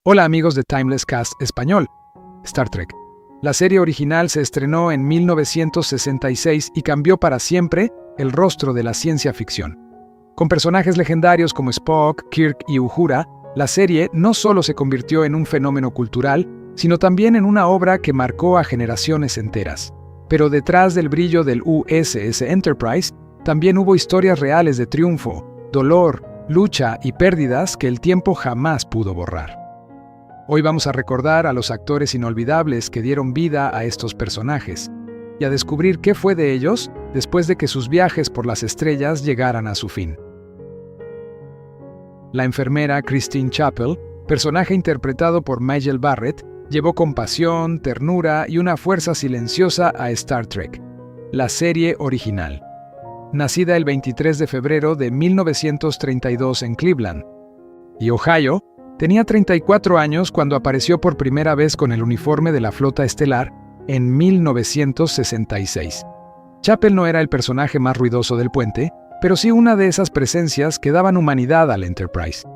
Hola amigos de Timeless Cast Español. Star Trek. La serie original se estrenó en 1966 y cambió para siempre el rostro de la ciencia ficción. Con personajes legendarios como Spock, Kirk y Uhura, la serie no solo se convirtió en un fenómeno cultural, sino también en una obra que marcó a generaciones enteras. Pero detrás del brillo del USS Enterprise, también hubo historias reales de triunfo, dolor, lucha y pérdidas que el tiempo jamás pudo borrar. Hoy vamos a recordar a los actores inolvidables que dieron vida a estos personajes y a descubrir qué fue de ellos después de que sus viajes por las estrellas llegaran a su fin. La enfermera Christine Chapel, personaje interpretado por Majel Barrett, llevó compasión, ternura y una fuerza silenciosa a Star Trek, la serie original. Nacida el 23 de febrero de 1932 en Cleveland y Ohio, tenía 34 años cuando apareció por primera vez con el uniforme de la Flota Estelar en 1966. Chapel no era el personaje más ruidoso del puente, pero sí una de esas presencias que daban humanidad al Enterprise.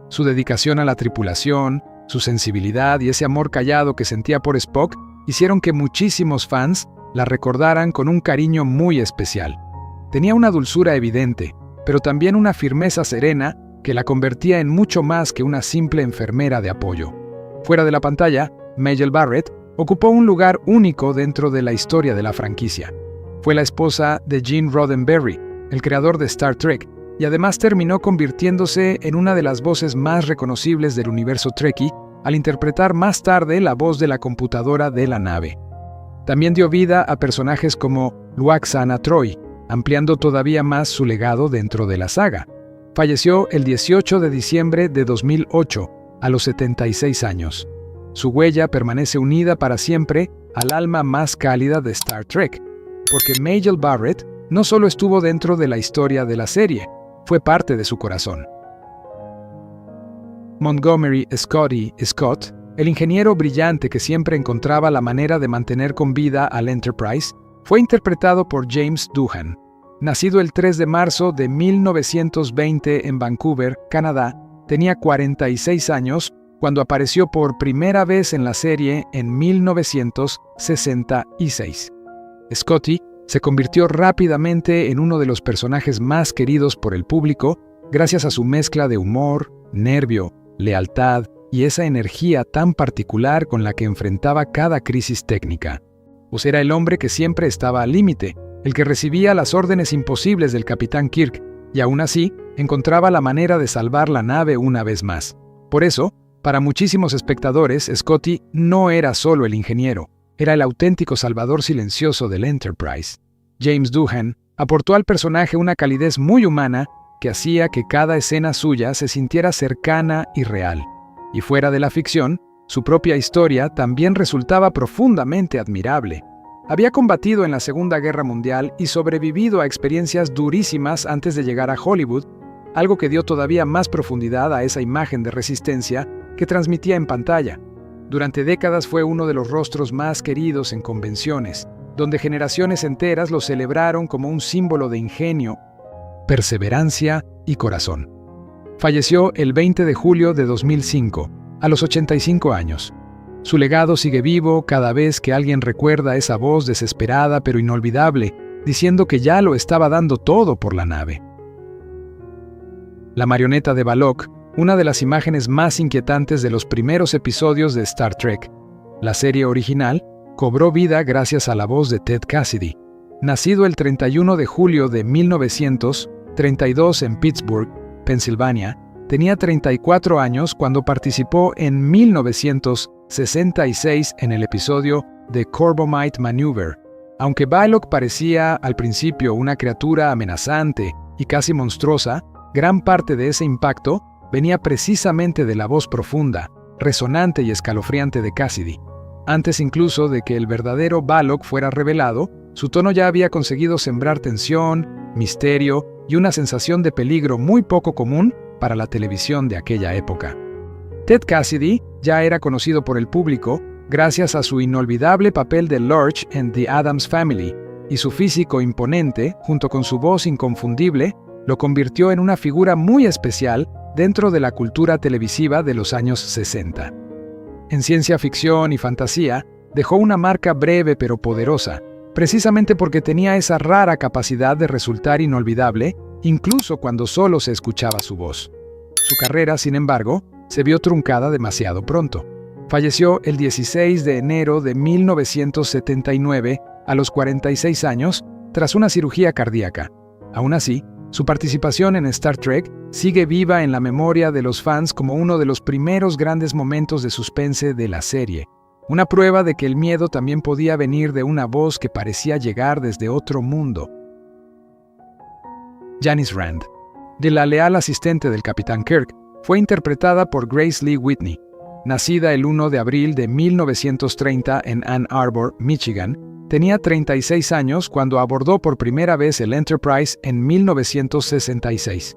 Su dedicación a la tripulación, su sensibilidad y ese amor callado que sentía por Spock hicieron que muchísimos fans la recordaran con un cariño muy especial. Tenía una dulzura evidente, pero también una firmeza serena que la convertía en mucho más que una simple enfermera de apoyo. Fuera de la pantalla, Majel Barrett ocupó un lugar único dentro de la historia de la franquicia. Fue la esposa de Gene Roddenberry, el creador de Star Trek, y además terminó convirtiéndose en una de las voces más reconocibles del universo Trekkie al interpretar más tarde la voz de la computadora de la nave. También dio vida a personajes como Lwaxana Troi, ampliando todavía más su legado dentro de la saga. Falleció el 18 de diciembre de 2008, a los 76 años. Su huella permanece unida para siempre al alma más cálida de Star Trek, porque Majel Barrett no solo estuvo dentro de la historia de la serie, fue parte de su corazón. Montgomery Scotty Scott, el ingeniero brillante que siempre encontraba la manera de mantener con vida al Enterprise, fue interpretado por James Doohan. Nacido el 3 de marzo de 1920 en Vancouver, Canadá, tenía 46 años cuando apareció por primera vez en la serie en 1966. Scotty se convirtió rápidamente en uno de los personajes más queridos por el público gracias a su mezcla de humor, nervio, lealtad y esa energía tan particular con la que enfrentaba cada crisis técnica. Pues era el hombre que siempre estaba al límite, el que recibía las órdenes imposibles del capitán Kirk, y aún así encontraba la manera de salvar la nave una vez más. Por eso, para muchísimos espectadores, Scotty no era solo el ingeniero, era el auténtico salvador silencioso del Enterprise. James Doohan aportó al personaje una calidez muy humana que hacía que cada escena suya se sintiera cercana y real. Y fuera de la ficción, su propia historia también resultaba profundamente admirable. Había combatido en la Segunda Guerra Mundial y sobrevivido a experiencias durísimas antes de llegar a Hollywood, algo que dio todavía más profundidad a esa imagen de resistencia que transmitía en pantalla. Durante décadas fue uno de los rostros más queridos en convenciones, donde generaciones enteras lo celebraron como un símbolo de ingenio, perseverancia y corazón. Falleció el 20 de julio de 2005, a los 85 años. Su legado sigue vivo cada vez que alguien recuerda esa voz desesperada pero inolvidable, diciendo que ya lo estaba dando todo por la nave. La marioneta de Balok, una de las imágenes más inquietantes de los primeros episodios de Star Trek. La serie original cobró vida gracias a la voz de Ted Cassidy. Nacido el 31 de julio de 1932 en Pittsburgh, Pensilvania, tenía 34 años cuando participó en 1966 en el episodio The Corbomite Maneuver. Aunque Balok parecía al principio una criatura amenazante y casi monstruosa, gran parte de ese impacto venía precisamente de la voz profunda, resonante y escalofriante de Cassidy. Antes incluso de que el verdadero Balok fuera revelado, su tono ya había conseguido sembrar tensión, misterio y una sensación de peligro muy poco común para la televisión de aquella época. Ted Cassidy ya era conocido por el público gracias a su inolvidable papel de Lurch en The Addams Family, y su físico imponente, junto con su voz inconfundible, lo convirtió en una figura muy especial dentro de la cultura televisiva de los años 60. En ciencia ficción y fantasía, dejó una marca breve pero poderosa, precisamente porque tenía esa rara capacidad de resultar inolvidable, incluso cuando solo se escuchaba su voz. Su carrera, sin embargo, se vio truncada demasiado pronto. Falleció el 16 de enero de 1979 a los 46 años tras una cirugía cardíaca. Aún así, su participación en Star Trek sigue viva en la memoria de los fans como uno de los primeros grandes momentos de suspense de la serie. Una prueba de que el miedo también podía venir de una voz que parecía llegar desde otro mundo. Janice Rand, de la leal asistente del Capitán Kirk, fue interpretada por Grace Lee Whitney. Nacida el 1 de abril de 1930 en Ann Arbor, Michigan, tenía 36 años cuando abordó por primera vez el Enterprise en 1966.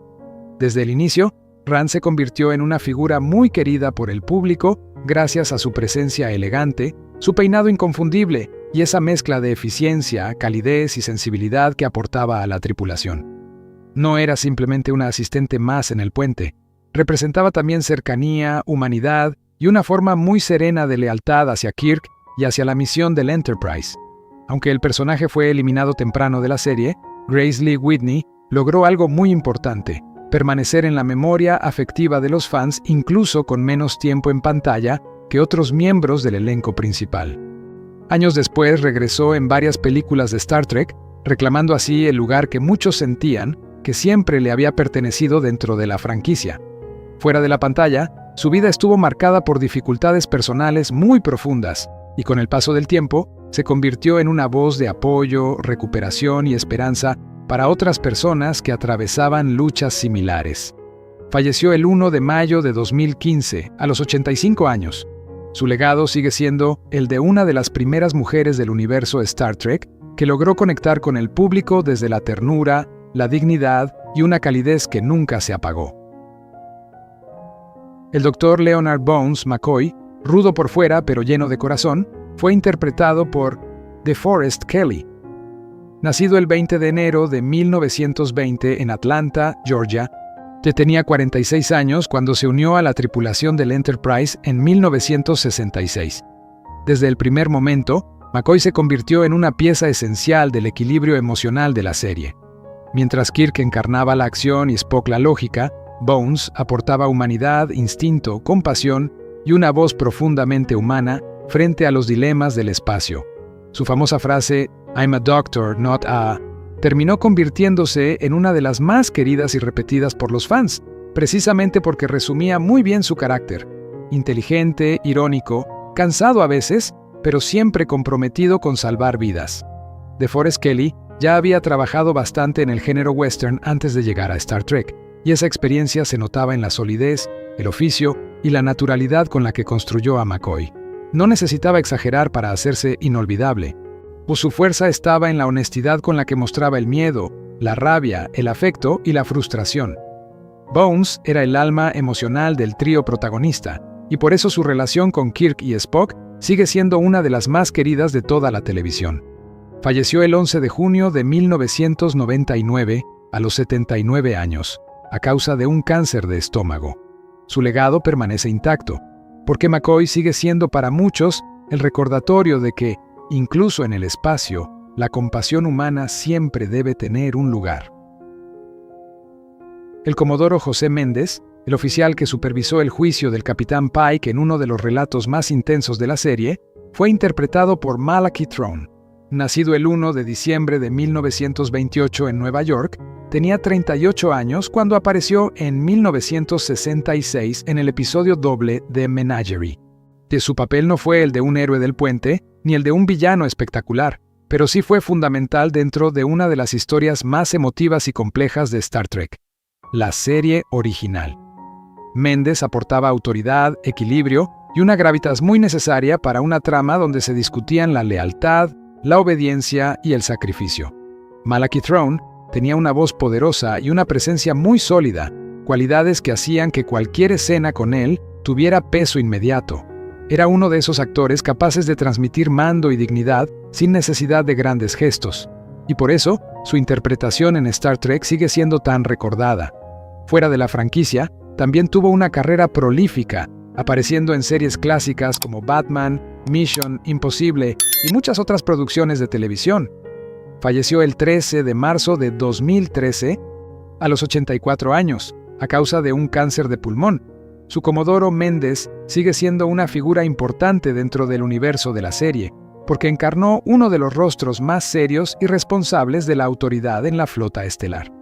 Desde el inicio, Rand se convirtió en una figura muy querida por el público gracias a su presencia elegante, su peinado inconfundible y esa mezcla de eficiencia, calidez y sensibilidad que aportaba a la tripulación. No era simplemente una asistente más en el puente, representaba también cercanía, humanidad y una forma muy serena de lealtad hacia Kirk y hacia la misión del Enterprise. Aunque el personaje fue eliminado temprano de la serie, Grace Lee Whitney logró algo muy importante: permanecer en la memoria afectiva de los fans incluso con menos tiempo en pantalla que otros miembros del elenco principal. Años después regresó en varias películas de Star Trek, reclamando así el lugar que muchos sentían que siempre le había pertenecido dentro de la franquicia. Fuera de la pantalla, su vida estuvo marcada por dificultades personales muy profundas, y con el paso del tiempo, se convirtió en una voz de apoyo, recuperación y esperanza para otras personas que atravesaban luchas similares. Falleció el 1 de mayo de 2015, a los 85 años. Su legado sigue siendo el de una de las primeras mujeres del universo Star Trek que logró conectar con el público desde la ternura, la dignidad y una calidez que nunca se apagó. El Dr. Leonard Bones McCoy, rudo por fuera pero lleno de corazón, fue interpretado por DeForest Kelley. Nacido el 20 de enero de 1920 en Atlanta, Georgia, tenía 46 años cuando se unió a la tripulación del Enterprise en 1966. Desde el primer momento, McCoy se convirtió en una pieza esencial del equilibrio emocional de la serie. Mientras Kirk encarnaba la acción y Spock la lógica, Bones aportaba humanidad, instinto, compasión y una voz profundamente humana frente a los dilemas del espacio. Su famosa frase, "I'm a doctor, not a", terminó convirtiéndose en una de las más queridas y repetidas por los fans, precisamente porque resumía muy bien su carácter: inteligente, irónico, cansado a veces, pero siempre comprometido con salvar vidas. DeForest Kelley ya había trabajado bastante en el género western antes de llegar a Star Trek, y esa experiencia se notaba en la solidez, el oficio y la naturalidad con la que construyó a McCoy. No necesitaba exagerar para hacerse inolvidable, pues su fuerza estaba en la honestidad con la que mostraba el miedo, la rabia, el afecto y la frustración. Bones era el alma emocional del trío protagonista, y por eso su relación con Kirk y Spock sigue siendo una de las más queridas de toda la televisión. Falleció el 11 de junio de 1999, a los 79 años, a causa de un cáncer de estómago. Su legado permanece intacto, porque McCoy sigue siendo para muchos el recordatorio de que, incluso en el espacio, la compasión humana siempre debe tener un lugar. El comodoro José Méndez, el oficial que supervisó el juicio del Capitán Pike en uno de los relatos más intensos de la serie, fue interpretado por Malachi Throne. Nacido el 1 de diciembre de 1928 en Nueva York, tenía 38 años cuando apareció en 1966 en el episodio doble de Menagerie. Su papel no fue el de un héroe del puente, ni el de un villano espectacular, pero sí fue fundamental dentro de una de las historias más emotivas y complejas de Star Trek, la serie original. Méndez aportaba autoridad, equilibrio y una gravitas muy necesaria para una trama donde se discutían la lealtad, la obediencia y el sacrificio. Malachi Throne tenía una voz poderosa y una presencia muy sólida, cualidades que hacían que cualquier escena con él tuviera peso inmediato. Era uno de esos actores capaces de transmitir mando y dignidad sin necesidad de grandes gestos, y por eso su interpretación en Star Trek sigue siendo tan recordada. Fuera de la franquicia, también tuvo una carrera prolífica, apareciendo en series clásicas como Batman, Mission Imposible y muchas otras producciones de televisión. Falleció el 13 de marzo de 2013 a los 84 años, a causa de un cáncer de pulmón. Su Comodoro Méndez sigue siendo una figura importante dentro del universo de la serie, porque encarnó uno de los rostros más serios y responsables de la autoridad en la flota estelar.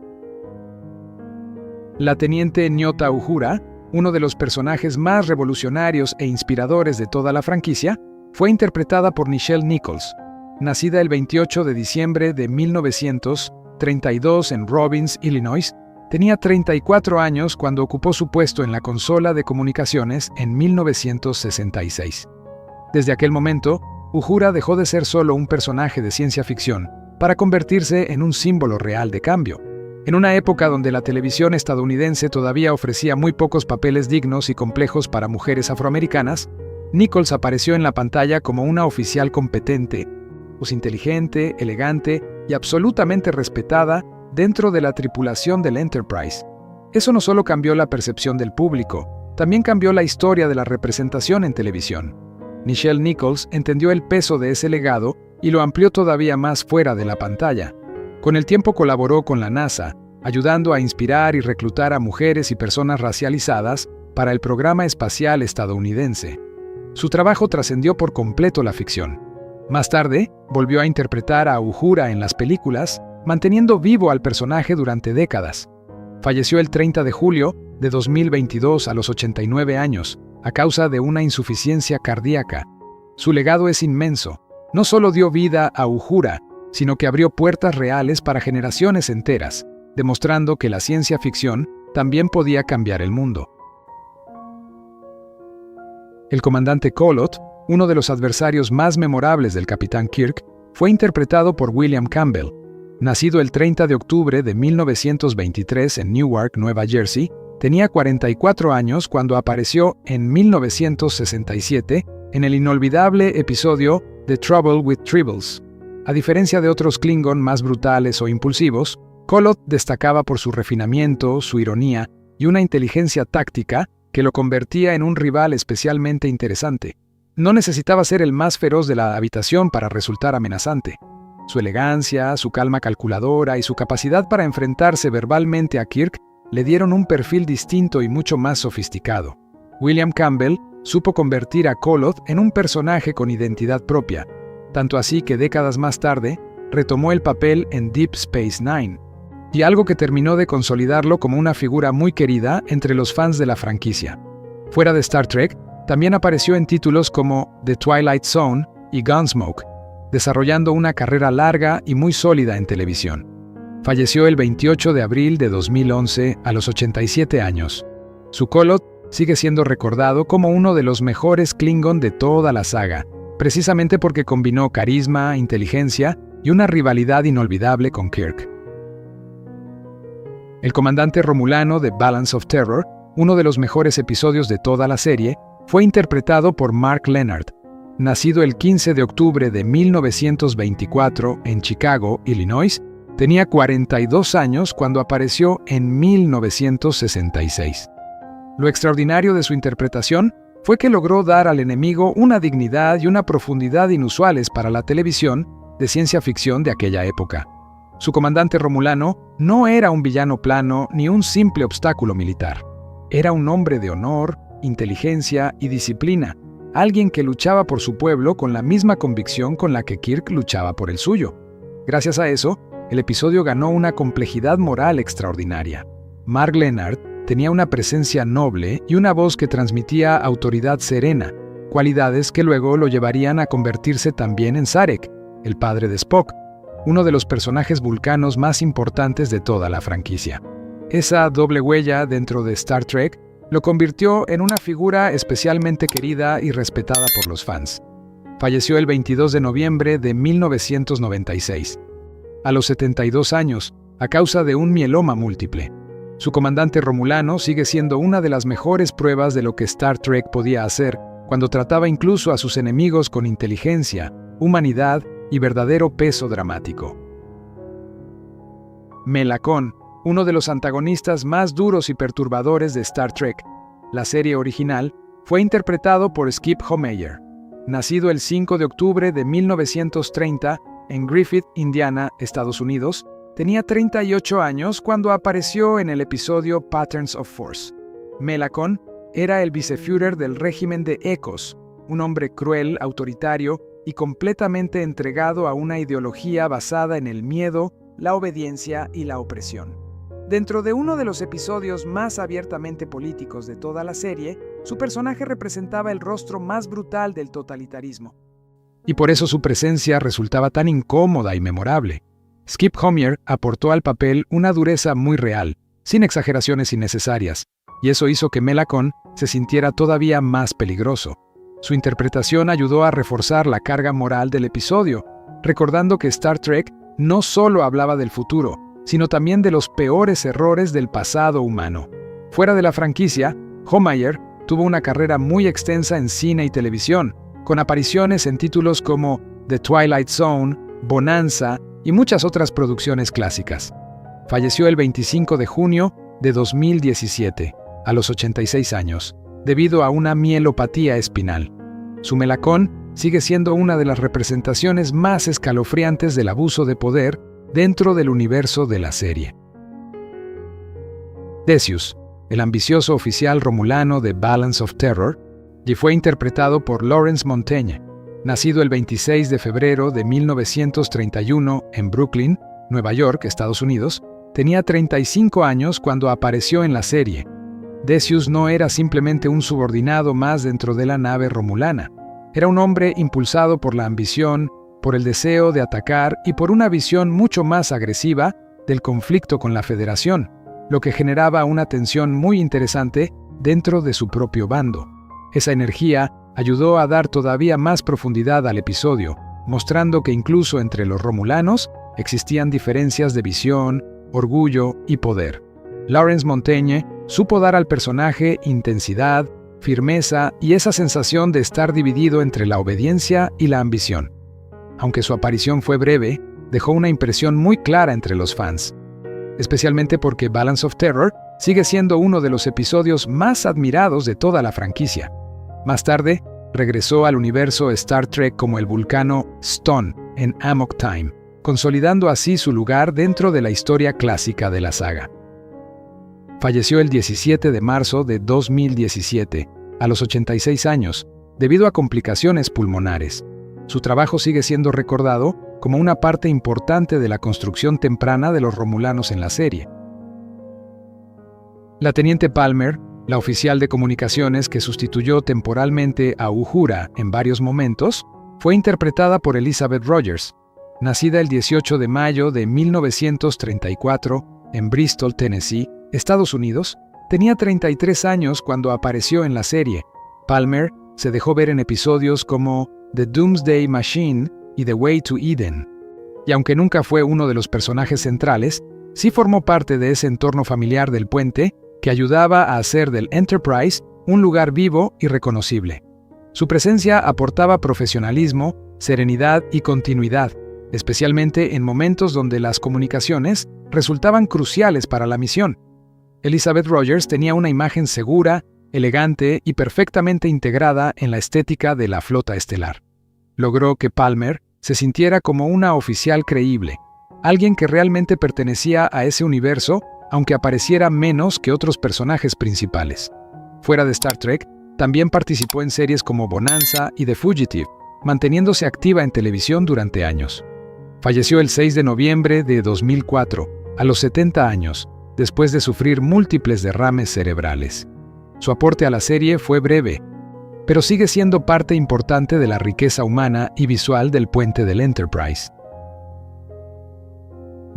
La teniente Nyota Uhura, uno de los personajes más revolucionarios e inspiradores de toda la franquicia, fue interpretada por Nichelle Nichols. Nacida el 28 de diciembre de 1932 en Robbins, Illinois, tenía 34 años cuando ocupó su puesto en la consola de comunicaciones en 1966. Desde aquel momento, Uhura dejó de ser solo un personaje de ciencia ficción para convertirse en un símbolo real de cambio. En una época donde la televisión estadounidense todavía ofrecía muy pocos papeles dignos y complejos para mujeres afroamericanas, Nichols apareció en la pantalla como una oficial competente, inteligente, elegante y absolutamente respetada dentro de la tripulación del Enterprise. Eso no solo cambió la percepción del público, también cambió la historia de la representación en televisión. Nichelle Nichols entendió el peso de ese legado y lo amplió todavía más fuera de la pantalla. Con el tiempo colaboró con la NASA, ayudando a inspirar y reclutar a mujeres y personas racializadas para el programa espacial estadounidense. Su trabajo trascendió por completo la ficción. Más tarde, volvió a interpretar a Uhura en las películas, manteniendo vivo al personaje durante décadas. Falleció el 30 de julio de 2022 a los 89 años, a causa de una insuficiencia cardíaca. Su legado es inmenso. No solo dio vida a Uhura, sino que abrió puertas reales para generaciones enteras, demostrando que la ciencia ficción también podía cambiar el mundo. El comandante Koloth, uno de los adversarios más memorables del Capitán Kirk, fue interpretado por William Campbell. Nacido el 30 de octubre de 1923 en Newark, Nueva Jersey, tenía 44 años cuando apareció en 1967 en el inolvidable episodio The Trouble with Tribbles. A diferencia de otros Klingon más brutales o impulsivos, Koloth destacaba por su refinamiento, su ironía y una inteligencia táctica que lo convertía en un rival especialmente interesante. No necesitaba ser el más feroz de la habitación para resultar amenazante. Su elegancia, su calma calculadora y su capacidad para enfrentarse verbalmente a Kirk le dieron un perfil distinto y mucho más sofisticado. William Campbell supo convertir a Koloth en un personaje con identidad propia, tanto así que décadas más tarde retomó el papel en Deep Space Nine, y algo que terminó de consolidarlo como una figura muy querida entre los fans de la franquicia. Fuera de Star Trek, también apareció en títulos como The Twilight Zone y Gunsmoke, desarrollando una carrera larga y muy sólida en televisión. Falleció el 28 de abril de 2011 a los 87 años. Su Koloth sigue siendo recordado como uno de los mejores Klingon de toda la saga, precisamente porque combinó carisma, inteligencia y una rivalidad inolvidable con Kirk. El comandante romulano de Balance of Terror, uno de los mejores episodios de toda la serie, fue interpretado por Mark Lenard. Nacido el 15 de octubre de 1924 en Chicago, Illinois, tenía 42 años cuando apareció en 1966. Lo extraordinario de su interpretación fue que logró dar al enemigo una dignidad y una profundidad inusuales para la televisión de ciencia ficción de aquella época. Su comandante romulano no era un villano plano ni un simple obstáculo militar. Era un hombre de honor, inteligencia y disciplina, alguien que luchaba por su pueblo con la misma convicción con la que Kirk luchaba por el suyo. Gracias a eso, el episodio ganó una complejidad moral extraordinaria. Mark Lenard tenía una presencia noble y una voz que transmitía autoridad serena, cualidades que luego lo llevarían a convertirse también en Sarek, el padre de Spock, uno de los personajes vulcanos más importantes de toda la franquicia. Esa doble huella dentro de Star Trek lo convirtió en una figura especialmente querida y respetada por los fans. Falleció el 22 de noviembre de 1996, a los 72 años, a causa de un mieloma múltiple. Su comandante romulano sigue siendo una de las mejores pruebas de lo que Star Trek podía hacer cuando trataba incluso a sus enemigos con inteligencia, humanidad y verdadero peso dramático. Melakon, uno de los antagonistas más duros y perturbadores de Star Trek, la serie original, Fue interpretado por Skip Homeier. Nacido el 5 de octubre de 1930 en Griffith, Indiana, Estados Unidos, tenía 38 años cuando apareció en el episodio Patterns of Force. Melakon era el viceführer del régimen de Ecos, un hombre cruel, autoritario y completamente entregado a una ideología basada en el miedo, la obediencia y la opresión. Dentro de uno de los episodios más abiertamente políticos de toda la serie, su personaje representaba el rostro más brutal del totalitarismo. Y por eso su presencia resultaba tan incómoda y memorable. Skip Homeier aportó al papel una dureza muy real, sin exageraciones innecesarias, y eso hizo que Melakon se sintiera todavía más peligroso. Su interpretación ayudó a reforzar la carga moral del episodio, recordando que Star Trek no solo hablaba del futuro, sino también de los peores errores del pasado humano. Fuera de la franquicia, Homeier tuvo una carrera muy extensa en cine y televisión, con apariciones en títulos como The Twilight Zone, Bonanza y muchas otras producciones clásicas. Falleció el 25 de junio de 2017, a los 86 años, debido a una mielopatía espinal. Su Melakon sigue siendo una de las representaciones más escalofriantes del abuso de poder dentro del universo de la serie. Decius, el ambicioso oficial romulano de Balance of Terror, y fue interpretado por Lawrence Montaigne. Nacido el 26 de febrero de 1931 en Brooklyn, Nueva York, Estados Unidos, tenía 35 años cuando apareció en la serie. Decius no era simplemente un subordinado más dentro de la nave romulana. Era un hombre impulsado por la ambición, por el deseo de atacar y por una visión mucho más agresiva del conflicto con la Federación, lo que generaba una tensión muy interesante dentro de su propio bando. Esa energía ayudó a dar todavía más profundidad al episodio, mostrando que incluso entre los romulanos existían diferencias de visión, orgullo y poder. Lawrence Montaigne supo dar al personaje intensidad, firmeza y esa sensación de estar dividido entre la obediencia y la ambición. Aunque su aparición fue breve, dejó una impresión muy clara entre los fans, especialmente porque Balance of Terror sigue siendo uno de los episodios más admirados de toda la franquicia. Más tarde, regresó al universo Star Trek como el vulcano Stone en Amok Time, consolidando así su lugar dentro de la historia clásica de la saga. Falleció el 17 de marzo de 2017, a los 86 años, debido a complicaciones pulmonares. Su trabajo sigue siendo recordado como una parte importante de la construcción temprana de los romulanos en la serie. La teniente Palmer, la oficial de comunicaciones que sustituyó temporalmente a Uhura en varios momentos, fue interpretada por Elizabeth Rogers. Nacida el 18 de mayo de 1934 en Bristol, Tennessee, Estados Unidos, tenía 33 años cuando apareció en la serie. Palmer se dejó ver en episodios como The Doomsday Machine y The Way to Eden. Y aunque nunca fue uno de los personajes centrales, sí formó parte de ese entorno familiar del puente que ayudaba a hacer del Enterprise un lugar vivo y reconocible. Su presencia aportaba profesionalismo, serenidad y continuidad, especialmente en momentos donde las comunicaciones resultaban cruciales para la misión. Elizabeth Rogers tenía una imagen segura, elegante y perfectamente integrada en la estética de la flota estelar. Logró que Palmer se sintiera como una oficial creíble, alguien que realmente pertenecía a ese universo, aunque apareciera menos que otros personajes principales. Fuera de Star Trek, también participó en series como Bonanza y The Fugitive, manteniéndose activa en televisión durante años. Falleció el 6 de noviembre de 2004, a los 70 años, después de sufrir múltiples derrames cerebrales. Su aporte a la serie fue breve, pero sigue siendo parte importante de la riqueza humana y visual del puente del Enterprise.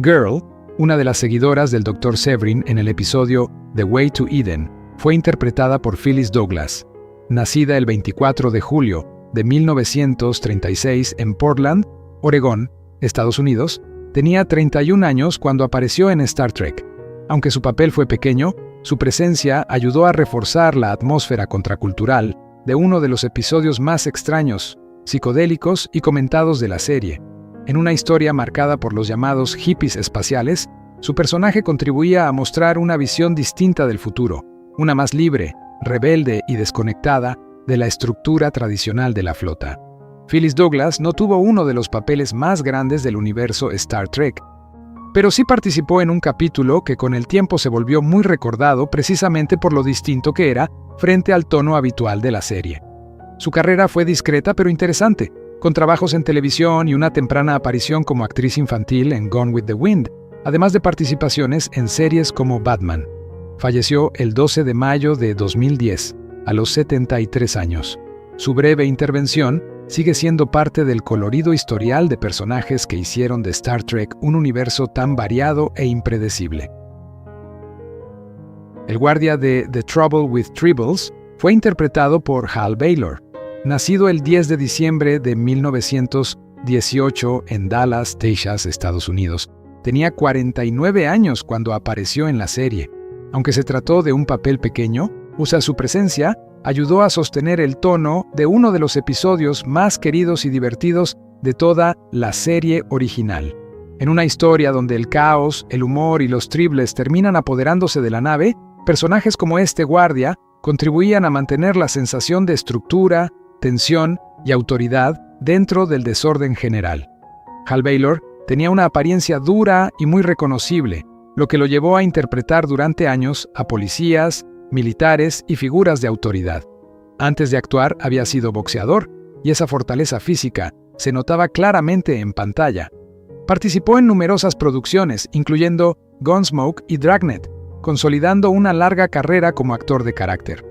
Girl, una de las seguidoras del Dr. Severin en el episodio The Way to Eden, fue interpretada por Phyllis Douglas. Nacida el 24 de julio de 1936 en Portland, Oregón, Estados Unidos, tenía 31 años cuando apareció en Star Trek. Aunque su papel fue pequeño, su presencia ayudó a reforzar la atmósfera contracultural de uno de los episodios más extraños, psicodélicos y comentados de la serie. En una historia marcada por los llamados hippies espaciales, su personaje contribuía a mostrar una visión distinta del futuro, una más libre, rebelde y desconectada de la estructura tradicional de la flota. Phyllis Douglas no tuvo uno de los papeles más grandes del universo Star Trek, pero sí participó en un capítulo que con el tiempo se volvió muy recordado precisamente por lo distinto que era frente al tono habitual de la serie. Su carrera fue discreta pero interesante, con trabajos en televisión y una temprana aparición como actriz infantil en Gone with the Wind, además de participaciones en series como Batman. Falleció el 12 de mayo de 2010, a los 73 años. Su breve intervención sigue siendo parte del colorido historial de personajes que hicieron de Star Trek un universo tan variado e impredecible. El guardia de The Trouble with Tribbles fue interpretado por Hal Baylor. Nacido el 10 de diciembre de 1918 en Dallas, Texas, Estados Unidos, tenía 49 años cuando apareció en la serie. Aunque se trató de un papel pequeño, su presencia ayudó a sostener el tono de uno de los episodios más queridos y divertidos de toda la serie original. En una historia donde el caos, el humor y los triples terminan apoderándose de la nave, personajes como este guardia contribuían a mantener la sensación de estructura, tensión y autoridad dentro del desorden general. Hal Baylor tenía una apariencia dura y muy reconocible, lo que lo llevó a interpretar durante años a policías, militares y figuras de autoridad. Antes de actuar había sido boxeador, y esa fortaleza física se notaba claramente en pantalla. Participó en numerosas producciones, incluyendo Gunsmoke y Dragnet, consolidando una larga carrera como actor de carácter.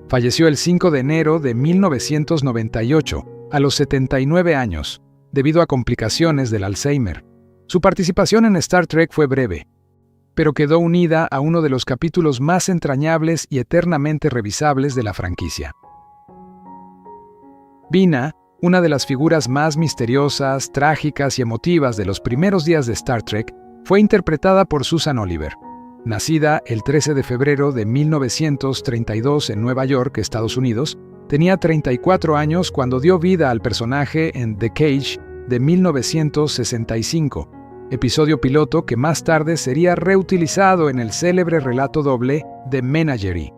Falleció el 5 de enero de 1998, a los 79 años, debido a complicaciones del Alzheimer. Su participación en Star Trek fue breve, pero quedó unida a uno de los capítulos más entrañables y eternamente revisables de la franquicia. Bina, una de las figuras más misteriosas, trágicas y emotivas de los primeros días de Star Trek, fue interpretada por Susan Oliver. Nacida el 13 de febrero de 1932 en Nueva York, Estados Unidos, tenía 34 años cuando dio vida al personaje en The Cage de 1965, episodio piloto que más tarde sería reutilizado en el célebre relato doble The Menagerie.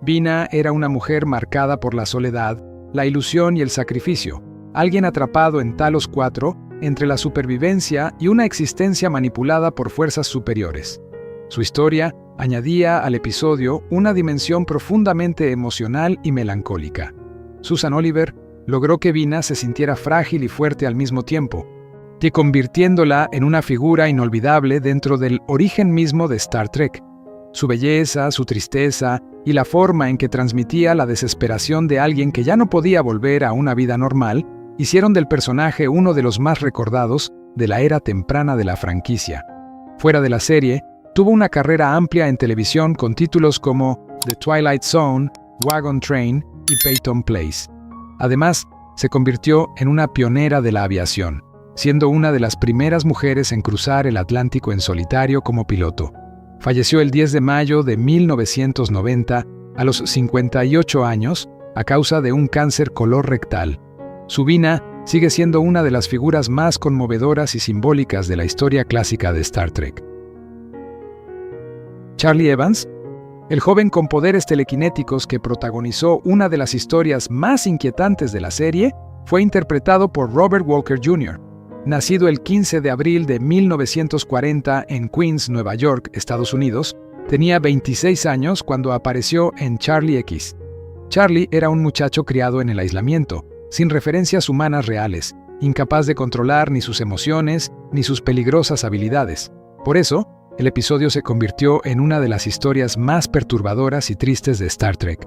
Bina era una mujer marcada por la soledad, la ilusión y el sacrificio, alguien atrapado en Talos 4 entre la supervivencia y una existencia manipulada por fuerzas superiores. Su historia añadía al episodio una dimensión profundamente emocional y melancólica. Susan Oliver logró que Bina se sintiera frágil y fuerte al mismo tiempo, convirtiéndola en una figura inolvidable dentro del origen mismo de Star Trek. Su belleza, su tristeza y la forma en que transmitía la desesperación de alguien que ya no podía volver a una vida normal hicieron del personaje uno de los más recordados de la era temprana de la franquicia. Fuera de la serie, tuvo una carrera amplia en televisión con títulos como The Twilight Zone, Wagon Train y Peyton Place. Además, se convirtió en una pionera de la aviación, siendo una de las primeras mujeres en cruzar el Atlántico en solitario como piloto. Falleció el 10 de mayo de 1990, a los 58 años, a causa de un cáncer colorectal. Su Bina sigue siendo una de las figuras más conmovedoras y simbólicas de la historia clásica de Star Trek. Charlie Evans, el joven con poderes telequinéticos que protagonizó una de las historias más inquietantes de la serie, fue interpretado por Robert Walker Jr., nacido el 15 de abril de 1940 en Queens, Nueva York, Estados Unidos. Tenía 26 años cuando apareció en Charlie X. Charlie era un muchacho criado en el aislamiento, sin referencias humanas reales, incapaz de controlar ni sus emociones ni sus peligrosas habilidades. Por eso, el episodio se convirtió en una de las historias más perturbadoras y tristes de Star Trek.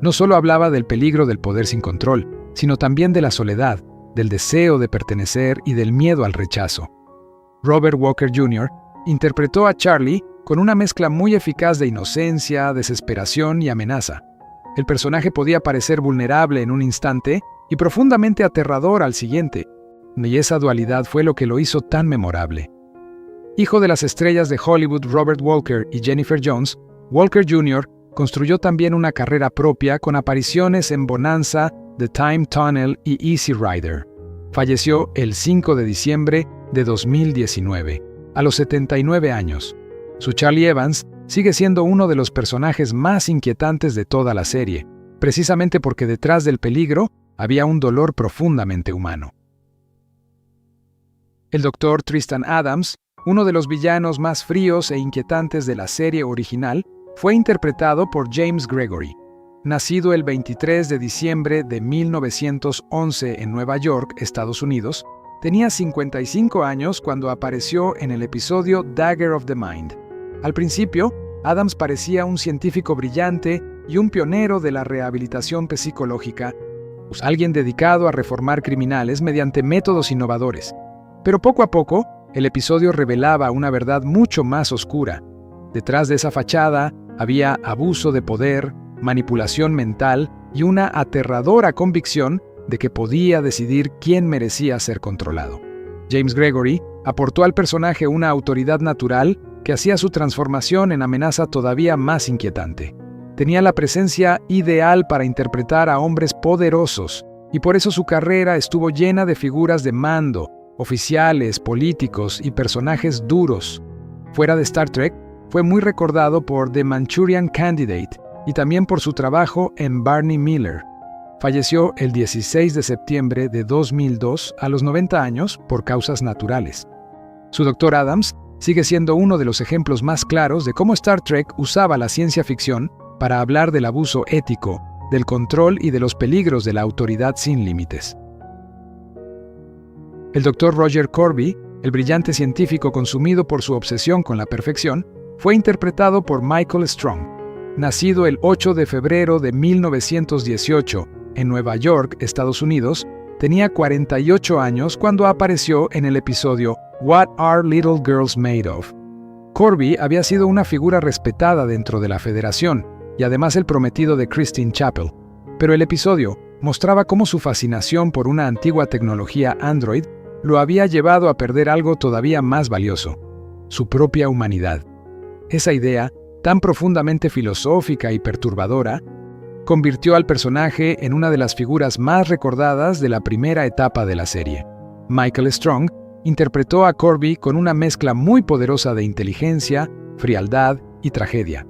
No solo hablaba del peligro del poder sin control, sino también de la soledad, del deseo de pertenecer y del miedo al rechazo. Robert Walker Jr. interpretó a Charlie con una mezcla muy eficaz de inocencia, desesperación y amenaza. El personaje podía parecer vulnerable en un instante y profundamente aterrador al siguiente, y esa dualidad fue lo que lo hizo tan memorable. Hijo de las estrellas de Hollywood Robert Walker y Jennifer Jones, Walker Jr. construyó también una carrera propia con apariciones en Bonanza, The Time Tunnel y Easy Rider. Falleció el 5 de diciembre de 2019, a los 79 años. Su Charlie Evans sigue siendo uno de los personajes más inquietantes de toda la serie, precisamente porque detrás del peligro había un dolor profundamente humano. El Dr. Tristan Adams, uno de los villanos más fríos e inquietantes de la serie original, fue interpretado por James Gregory. Nacido el 23 de diciembre de 1911 en Nueva York, Estados Unidos, tenía 55 años cuando apareció en el episodio Dagger of the Mind. Al principio, Adams parecía un científico brillante y un pionero de la rehabilitación psicológica, alguien dedicado a reformar criminales mediante métodos innovadores. Pero poco a poco, el episodio revelaba una verdad mucho más oscura. Detrás de esa fachada había abuso de poder, manipulación mental y una aterradora convicción de que podía decidir quién merecía ser controlado. James Gregory aportó al personaje una autoridad natural que hacía su transformación en amenaza todavía más inquietante. Tenía la presencia ideal para interpretar a hombres poderosos, y por eso su carrera estuvo llena de figuras de mando, oficiales, políticos y personajes duros. Fuera de Star Trek, fue muy recordado por The Manchurian Candidate y también por su trabajo en Barney Miller. Falleció el 16 de septiembre de 2002 a los 90 años por causas naturales. Su Dr. Adams sigue siendo uno de los ejemplos más claros de cómo Star Trek usaba la ciencia ficción para hablar del abuso ético, del control y de los peligros de la autoridad sin límites. El Dr. Roger Corby, el brillante científico consumido por su obsesión con la perfección, fue interpretado por Michael Strong. Nacido el 8 de febrero de 1918 en Nueva York, Estados Unidos, tenía 48 años cuando apareció en el episodio What Are Little Girls Made Of? Corby había sido una figura respetada dentro de la Federación y además el prometido de Christine Chappell, pero el episodio mostraba cómo su fascinación por una antigua tecnología Android lo había llevado a perder algo todavía más valioso: su propia humanidad. Esa idea, tan profundamente filosófica y perturbadora, convirtió al personaje en una de las figuras más recordadas de la primera etapa de la serie. Michael Strong interpretó a Corby con una mezcla muy poderosa de inteligencia, frialdad y tragedia.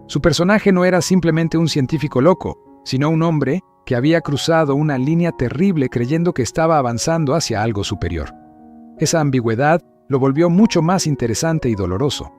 Su personaje no era simplemente un científico loco, sino un hombre que había cruzado una línea terrible creyendo que estaba avanzando hacia algo superior. Esa ambigüedad lo volvió mucho más interesante y doloroso.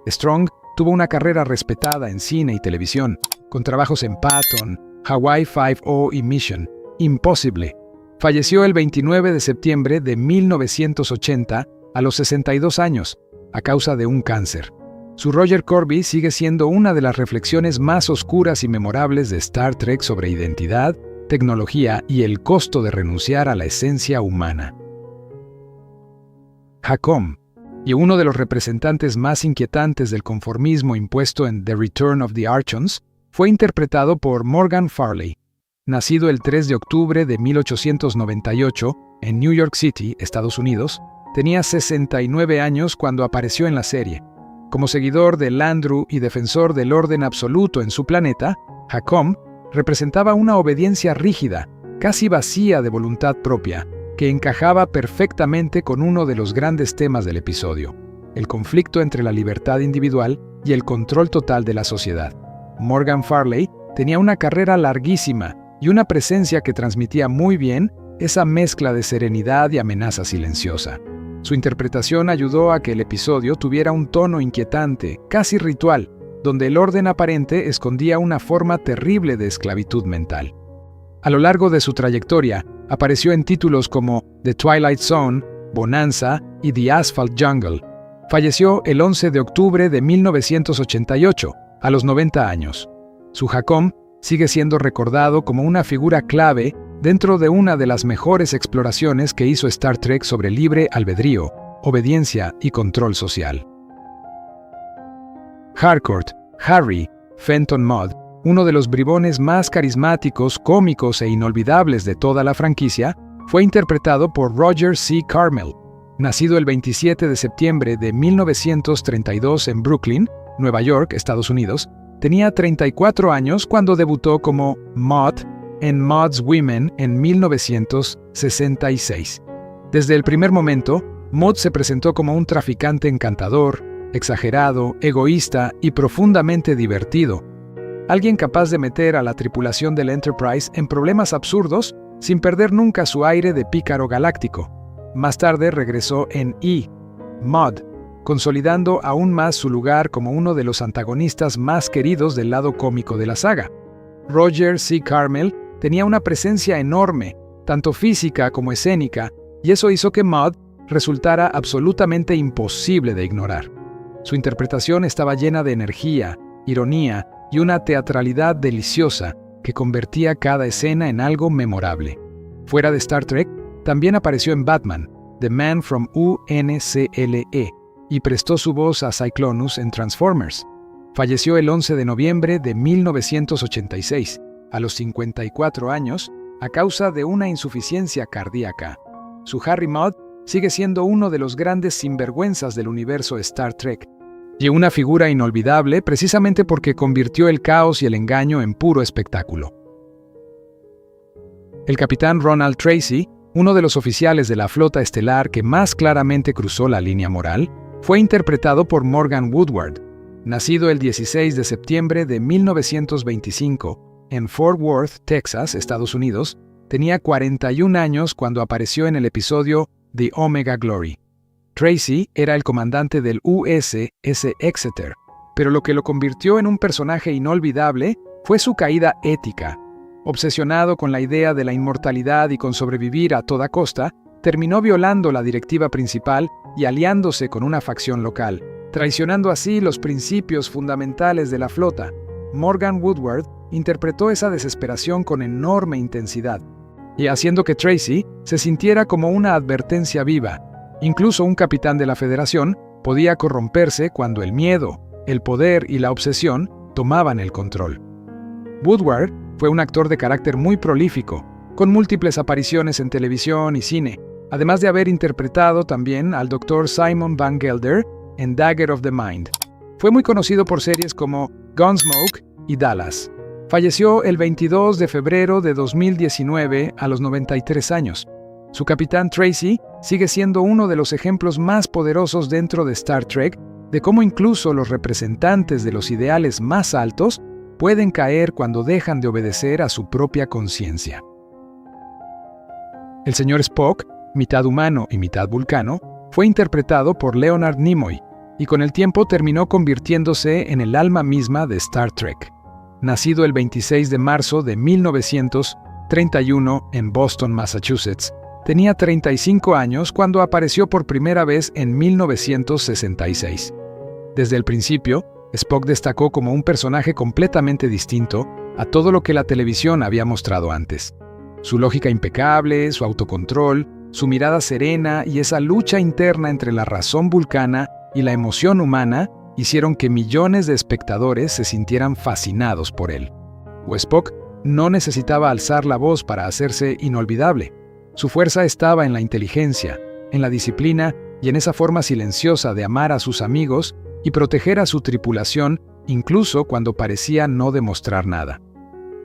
Strong tuvo una carrera respetada en cine y televisión, con trabajos en Patton, Hawaii Five-O y Mission Impossible. Falleció el 29 de septiembre de 1980 a los 62 años, a causa de un cáncer. Su Roger Corby sigue siendo una de las reflexiones más oscuras y memorables de Star Trek sobre identidad, tecnología y el costo de renunciar a la esencia humana. Hakom, y uno de los representantes más inquietantes del conformismo impuesto en The Return of the Archons, fue interpretado por Morgan Farley. Nacido el 3 de octubre de 1898 en New York City, Estados Unidos, tenía 69 años cuando apareció en la serie. Como seguidor de Landru y defensor del orden absoluto en su planeta, Hakom representaba una obediencia rígida, casi vacía de voluntad propia, que encajaba perfectamente con uno de los grandes temas del episodio: el conflicto entre la libertad individual y el control total de la sociedad. Morgan Farley tenía una carrera larguísima y una presencia que transmitía muy bien esa mezcla de serenidad y amenaza silenciosa. Su interpretación ayudó a que el episodio tuviera un tono inquietante, casi ritual, donde el orden aparente escondía una forma terrible de esclavitud mental. A lo largo de su trayectoria, apareció en títulos como The Twilight Zone, Bonanza y The Asphalt Jungle. Falleció el 11 de octubre de 1988, a los 90 años. Su Hakom sigue siendo recordado como una figura clave dentro de una de las mejores exploraciones que hizo Star Trek sobre libre albedrío, obediencia y control social. Harcourt, Harry, Fenton Mudd, uno de los bribones más carismáticos, cómicos e inolvidables de toda la franquicia, fue interpretado por Roger C. Carmel. Nacido el 27 de septiembre de 1932 en Brooklyn, Nueva York, Estados Unidos, tenía 34 años cuando debutó como Mudd en Mudd's Women en 1966. Desde el primer momento, Mudd se presentó como un traficante encantador, exagerado, egoísta y profundamente divertido. Alguien capaz de meter a la tripulación del Enterprise en problemas absurdos sin perder nunca su aire de pícaro galáctico. Más tarde regresó en Mud, consolidando aún más su lugar como uno de los antagonistas más queridos del lado cómico de la saga. Roger C. Carmel tenía una presencia enorme, tanto física como escénica, y eso hizo que Mud resultara absolutamente imposible de ignorar. Su interpretación estaba llena de energía, ironía y una teatralidad deliciosa que convertía cada escena en algo memorable. Fuera de Star Trek, también apareció en Batman, The Man from UNCLE, y prestó su voz a Cyclonus en Transformers. Falleció el 11 de noviembre de 1986, a los 54 años, a causa de una insuficiencia cardíaca. Su Harry Mudd sigue siendo uno de los grandes sinvergüenzas del universo Star Trek, y una figura inolvidable precisamente porque convirtió el caos y el engaño en puro espectáculo. El capitán Ronald Tracy, uno de los oficiales de la flota estelar que más claramente cruzó la línea moral, fue interpretado por Morgan Woodward. Nacido el 16 de septiembre de 1925 en Fort Worth, Texas, Estados Unidos, tenía 41 años cuando apareció en el episodio The Omega Glory. Tracy era el comandante del USS Exeter, pero lo que lo convirtió en un personaje inolvidable fue su caída ética. Obsesionado con la idea de la inmortalidad y con sobrevivir a toda costa, terminó violando la directiva principal y aliándose con una facción local, traicionando así los principios fundamentales de la flota. Morgan Woodward interpretó esa desesperación con enorme intensidad, y haciendo que Tracy se sintiera como una advertencia viva. Incluso un capitán de la Federación podía corromperse cuando el miedo, el poder y la obsesión tomaban el control. Woodward fue un actor de carácter muy prolífico, con múltiples apariciones en televisión y cine, además de haber interpretado también al Dr. Simon Van Gelder en Dagger of the Mind. Fue muy conocido por series como Gunsmoke y Dallas. Falleció el 22 de febrero de 2019 a los 93 años. Su capitán Tracy sigue siendo uno de los ejemplos más poderosos dentro de Star Trek de cómo incluso los representantes de los ideales más altos pueden caer cuando dejan de obedecer a su propia conciencia. El señor Spock, mitad humano y mitad vulcano, fue interpretado por Leonard Nimoy, y con el tiempo terminó convirtiéndose en el alma misma de Star Trek. Nacido el 26 de marzo de 1931 en Boston, Massachusetts, tenía 35 años cuando apareció por primera vez en 1966. Desde el principio, Spock destacó como un personaje completamente distinto a todo lo que la televisión había mostrado antes. Su lógica impecable, su autocontrol, su mirada serena y esa lucha interna entre la razón vulcana y la emoción humana hicieron que millones de espectadores se sintieran fascinados por él. Spock no necesitaba alzar la voz para hacerse inolvidable. Su fuerza estaba en la inteligencia, en la disciplina y en esa forma silenciosa de amar a sus amigos y proteger a su tripulación incluso cuando parecía no demostrar nada.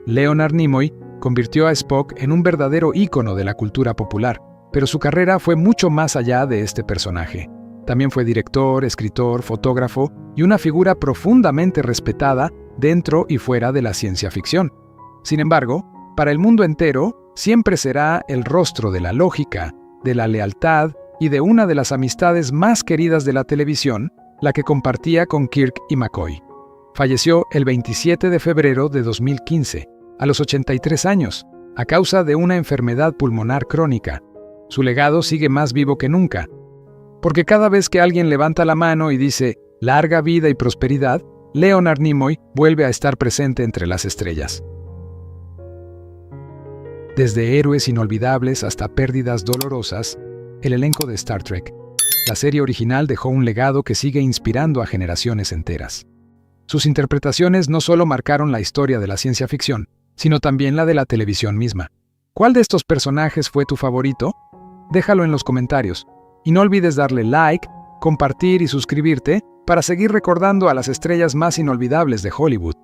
Leonard Nimoy convirtió a Spock en un verdadero ícono de la cultura popular, pero su carrera fue mucho más allá de este personaje. También fue director, escritor, fotógrafo y una figura profundamente respetada dentro y fuera de la ciencia ficción. Sin embargo, para el mundo entero, siempre será el rostro de la lógica, de la lealtad y de una de las amistades más queridas de la televisión, la que compartía con Kirk y McCoy. Falleció el 27 de febrero de 2015, a los 83 años, a causa de una enfermedad pulmonar crónica. Su legado sigue más vivo que nunca, porque cada vez que alguien levanta la mano y dice «larga vida y prosperidad», Leonard Nimoy vuelve a estar presente entre las estrellas. Desde héroes inolvidables hasta pérdidas dolorosas, el elenco de Star Trek, la serie original dejó un legado que sigue inspirando a generaciones enteras. Sus interpretaciones no solo marcaron la historia de la ciencia ficción, sino también la de la televisión misma. ¿Cuál de estos personajes fue tu favorito? Déjalo en los comentarios. Y no olvides darle like, compartir y suscribirte para seguir recordando a las estrellas más inolvidables de Hollywood.